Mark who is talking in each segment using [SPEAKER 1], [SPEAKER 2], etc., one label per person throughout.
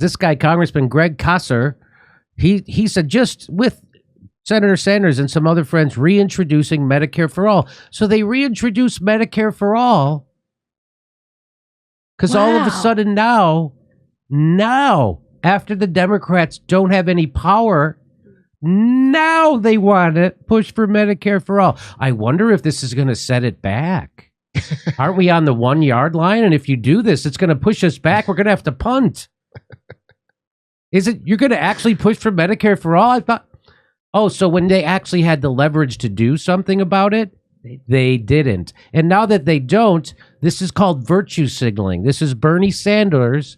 [SPEAKER 1] This guy, Congressman Greg Kasser, he said just with Senator Sanders and some other friends reintroducing Medicare for all. So they reintroduced Medicare for all because all of a sudden now, after the Democrats don't have any power, now they want to push for Medicare for all. I wonder if this is going to set it back. Aren't we on the 1 yard line? And if you do this, it's going to push us back. We're going to have to punt. Is it you're going to actually push for Medicare for all? I thought, so when they actually had the leverage to do something about it, they didn't. And now that they don't, this is called virtue signaling. This is Bernie Sanders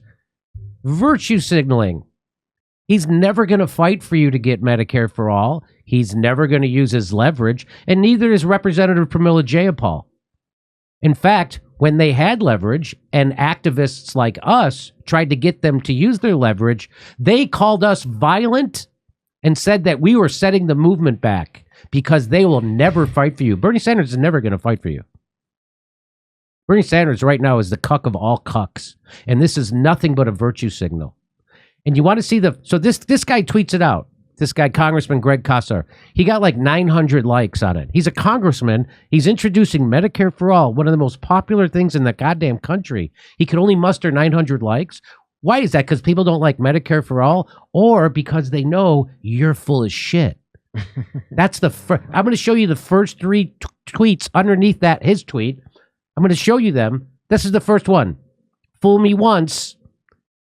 [SPEAKER 1] virtue signaling. He's never going to fight for you to get Medicare for all. He's never going to use his leverage, and neither is Representative Pramila Jayapal. In fact, when they had leverage and activists like us tried to get them to use their leverage, they called us violent and said that we were setting the movement back because they will never fight for you. Bernie Sanders is never going to fight for you. Bernie Sanders right now is the cuck of all cucks, and this is nothing but a virtue signal. And you want to see so this guy tweets it out. This guy, Congressman Greg Kasser, he got like 900 likes on it. He's a congressman. He's introducing Medicare for all, one of the most popular things in the goddamn country. He could only muster 900 likes. Why is that? Because people don't like Medicare for all, or because they know you're full of shit. That's I'm going to show you the first three tweets underneath his tweet. I'm going to show you them. This is the first one. Fool me once,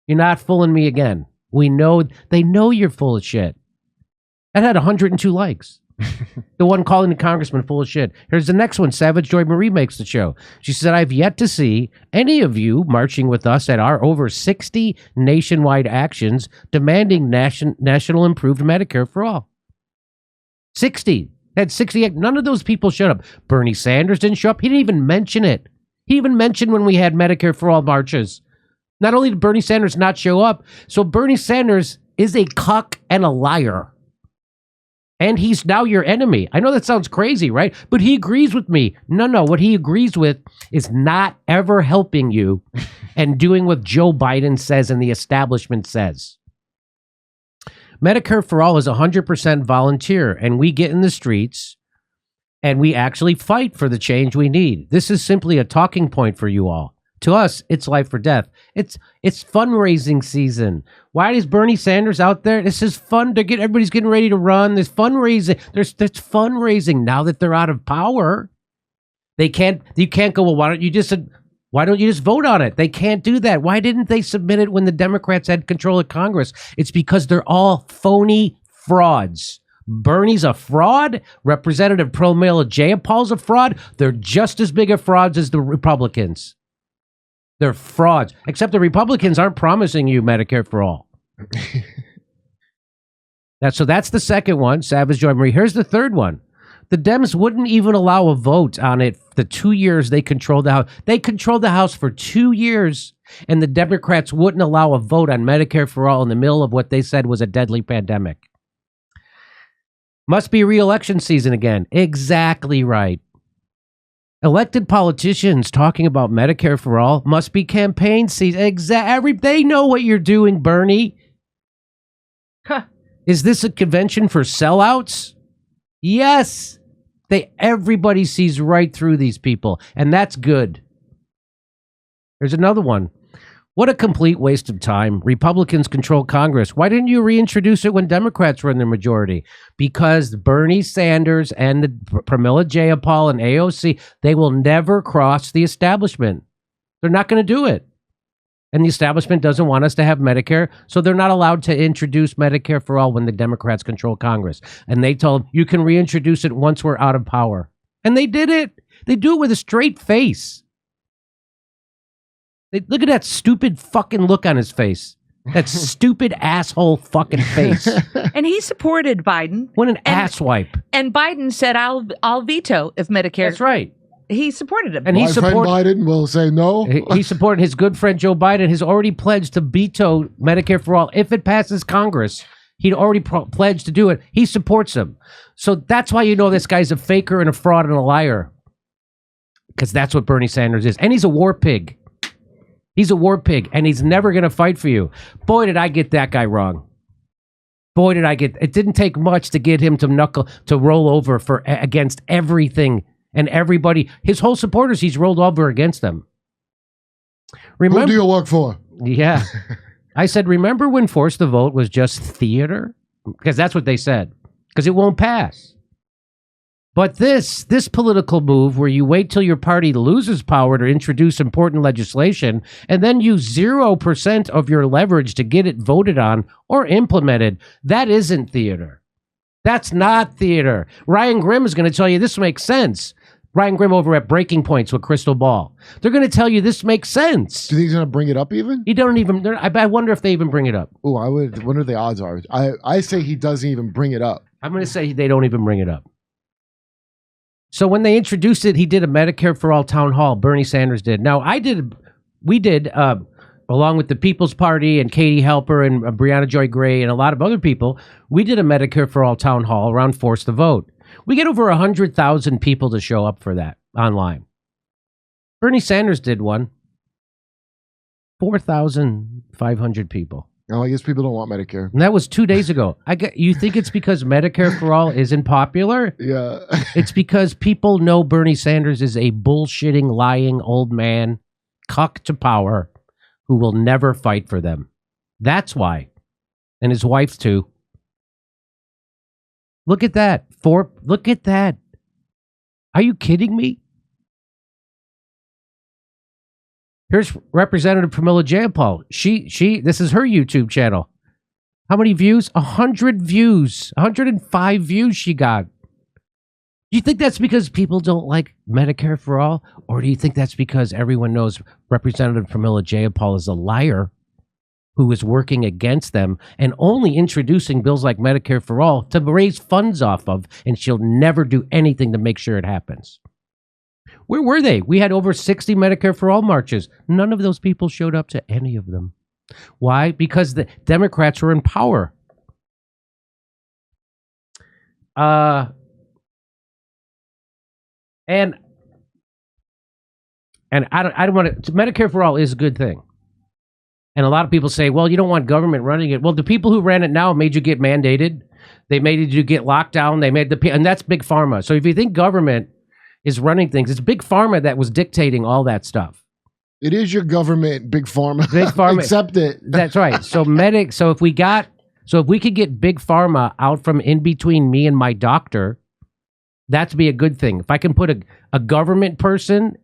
[SPEAKER 1] you're not fooling me again. They know you're full of shit. That had 102 likes. The one calling the congressman full of shit. Here's the next one. Savage Joy Marie makes the show. She said, I've yet to see any of you marching with us at our over 60 nationwide actions demanding national improved Medicare for all. 60. Had 68. None of those people showed up. Bernie Sanders didn't show up. He didn't even mention it. He even mentioned when we had Medicare for all marches. Not only did Bernie Sanders not show up, so Bernie Sanders is a cuck and a liar. And he's now your enemy. I know that sounds crazy, right? But he agrees with me. No. What he agrees with is not ever helping you and doing what Joe Biden says and the establishment says. Medicare for all is 100% volunteer, and we get in the streets and we actually fight for the change we need. This is simply a talking point for you all. To us, it's life or death. It's fundraising season. Why is Bernie Sanders out there? This is fun to everybody's getting ready to run. There's fundraising. There's fundraising now that they're out of power. You can't go, well, why don't you just vote on it? They can't do that. Why didn't they submit it when the Democrats had control of Congress? It's because they're all phony frauds. Bernie's a fraud. Representative Pramila Jayapal's a fraud. They're just as big of frauds as the Republicans. They're frauds, except the Republicans aren't promising you Medicare for all. So that's the second one, Savage Joy Marie. Here's the third one. The Dems wouldn't even allow a vote on it the 2 years they controlled the House. They controlled the House for 2 years, and the Democrats wouldn't allow a vote on Medicare for all in the middle of what they said was a deadly pandemic. Must be re-election season again. Exactly right. Elected politicians talking about Medicare for all must be campaign season. They know what you're doing, Bernie. Huh. Is this a convention for sellouts? Yes. Everybody sees right through these people, and that's good. There's another one. What a complete waste of time. Republicans control Congress. Why didn't you reintroduce it when Democrats were in the majority? Because Bernie Sanders and the Pramila Jayapal and AOC, they will never cross the establishment. They're not going to do it. And the establishment doesn't want us to have Medicare, so they're not allowed to introduce Medicare for all when the Democrats control Congress. And they told them, you can reintroduce it once we're out of power. And they did it. They do it with a straight face. Look at that stupid fucking look on his face. That stupid asshole fucking face.
[SPEAKER 2] And he supported Biden.
[SPEAKER 1] What an asswipe.
[SPEAKER 2] And Biden said, I'll veto if Medicare.
[SPEAKER 1] That's right.
[SPEAKER 2] He supported him.
[SPEAKER 1] And
[SPEAKER 3] my friend Biden will say no.
[SPEAKER 1] He supported his good friend Joe Biden. Has already pledged to veto Medicare for all if it passes Congress. He'd already pledged to do it. He supports him. So that's why you know this guy's a faker and a fraud and a liar. Because that's what Bernie Sanders is. And he's a war pig. He's a war pig, and he's never going to fight for you. Boy, did I get that guy wrong. Boy, did I get... It didn't take much to get him to roll over against everything and everybody. His whole supporters, he's rolled over against them.
[SPEAKER 3] Who do you work for?
[SPEAKER 1] Yeah. I said, remember when Force the Vote was just theater? Because that's what they said. Because it won't pass. But this political move where you wait till your party loses power to introduce important legislation and then use 0% of your leverage to get it voted on or implemented, that isn't theater. That's not theater. Ryan Grimm is going to tell you this makes sense. Ryan Grimm over at Breaking Points with Crystal Ball. They're going to tell you this makes sense.
[SPEAKER 3] Do you think he's going to bring it up even?
[SPEAKER 1] He don't even. I wonder if they even bring it up.
[SPEAKER 3] Oh, I wonder the odds are. I say he doesn't even bring it up.
[SPEAKER 1] I'm going to say they don't even bring it up. So when they introduced it, he did a Medicare for All town hall. Bernie Sanders did. Now, we did, along with the People's Party and Katie Halper and Breonna Joy Gray and a lot of other people, we did a Medicare for All town hall around Force the Vote. We get over 100,000 people to show up for that online. Bernie Sanders did one. 4,500 people.
[SPEAKER 3] No, I guess people don't want Medicare.
[SPEAKER 1] And that was 2 days ago. You think it's because Medicare for All isn't popular?
[SPEAKER 3] Yeah.
[SPEAKER 1] It's because people know Bernie Sanders is a bullshitting, lying old man, cuck to power, who will never fight for them. That's why. And his wife, too. Look at that. Look at that. Are you kidding me? Here's Representative Pramila Jayapal. This is her YouTube channel. How many views? 100 views. 105 views she got. Do you think that's because people don't like Medicare for All? Or do you think that's because everyone knows Representative Pramila Jayapal is a liar who is working against them and only introducing bills like Medicare for All to raise funds off of, and she'll never do anything to make sure it happens? Where were they? We had over 60 Medicare for All marches. None of those people showed up to any of them. Why? Because the Democrats were in power. And I don't want to. Medicare for All is a good thing. And a lot of people say, well, you don't want government running it. Well, the people who ran it now made you get mandated. They made you get locked down. And that's big pharma. So if you think government is running things, it's big pharma that was dictating all that stuff.
[SPEAKER 3] It is your government, big pharma.
[SPEAKER 1] Big pharma.
[SPEAKER 3] Accept it.
[SPEAKER 1] That's right. So if we could get big pharma out from in between me and my doctor, that'd be a good thing. If I can put a government person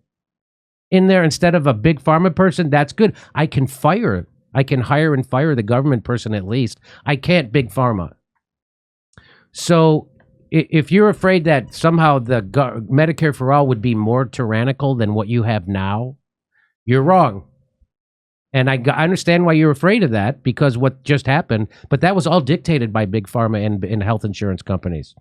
[SPEAKER 1] in there instead of a big pharma person, that's good. I can hire and fire the government person at least. I can't big pharma. So if you're afraid that somehow the Medicare for All would be more tyrannical than what you have now, you're wrong. And I understand why you're afraid of that, because what just happened, but that was all dictated by big pharma and health insurance companies.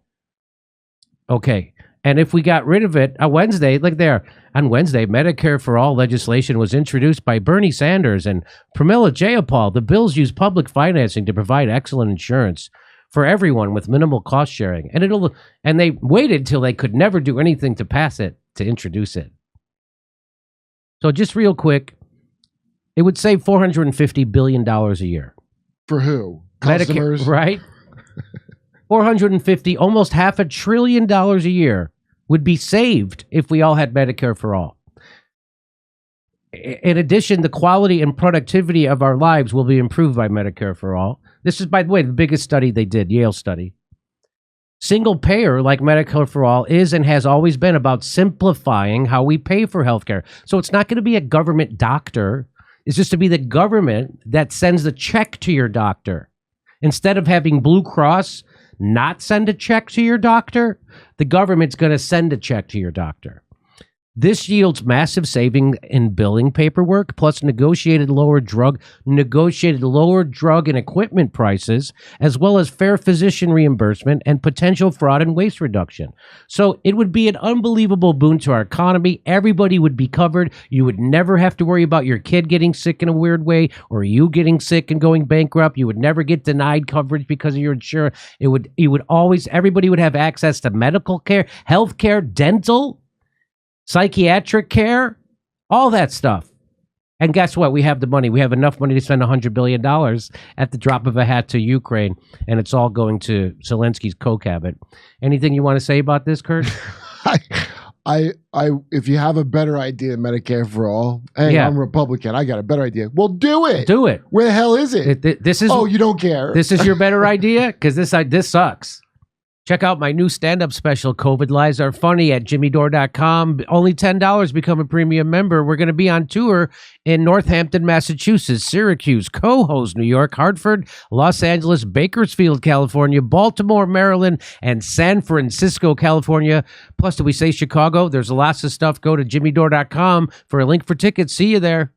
[SPEAKER 1] Okay. And if we got rid of it on Wednesday, look there, on Wednesday, Medicare for All legislation was introduced by Bernie Sanders and Pramila Jayapal. The bills use public financing to provide excellent insurance for everyone with minimal cost sharing. And they waited till they could never do anything to pass it to introduce it. So just real quick, it would save $450 billion a year.
[SPEAKER 3] For who? Customers?
[SPEAKER 1] Medicare, right? 450, almost $500 billion a year would be saved if we all had Medicare for All. In addition, the quality and productivity of our lives will be improved by Medicare for All. This is, by the way, the biggest study they did, Yale study. Single payer, like Medicare for All, is and has always been about simplifying how we pay for healthcare. So it's not going to be a government doctor. It's just to be the government that sends the check to your doctor. Instead of having Blue Cross not send a check to your doctor, the government's going to send a check to your doctor. This yields massive saving in billing paperwork, plus negotiated lower drug and equipment prices, as well as fair physician reimbursement and potential fraud and waste reduction. So it would be an unbelievable boon to our economy. Everybody would be covered. You would never have to worry about your kid getting sick in a weird way or you getting sick and going bankrupt. You would never get denied coverage because of your insurance. Everybody would have access to medical care, health care, dental, psychiatric care, all that stuff. And guess what? We have the money. We have enough money to spend $100 billion at the drop of a hat to Ukraine, and it's all going to Zelensky's coke habit. Anything you want to say about this, Kurt?
[SPEAKER 3] If you have a better idea of Medicare for all, hey,
[SPEAKER 1] Yeah.
[SPEAKER 3] I'm Republican. I got a better idea. Well, do it.
[SPEAKER 1] Do it.
[SPEAKER 3] Where the hell is it?
[SPEAKER 1] This is.
[SPEAKER 3] Oh, you don't care.
[SPEAKER 1] This is your better idea? Because this sucks. Check out my new stand-up special, COVID Lies Are Funny, at jimmydore.com. Only $10. Become a premium member. We're going to be on tour in Northampton, Massachusetts, Syracuse, Cohoes, New York, Hartford, Los Angeles, Bakersfield, California, Baltimore, Maryland, and San Francisco, California. Plus, did we say Chicago? There's lots of stuff. Go to jimmydore.com for a link for tickets. See you there.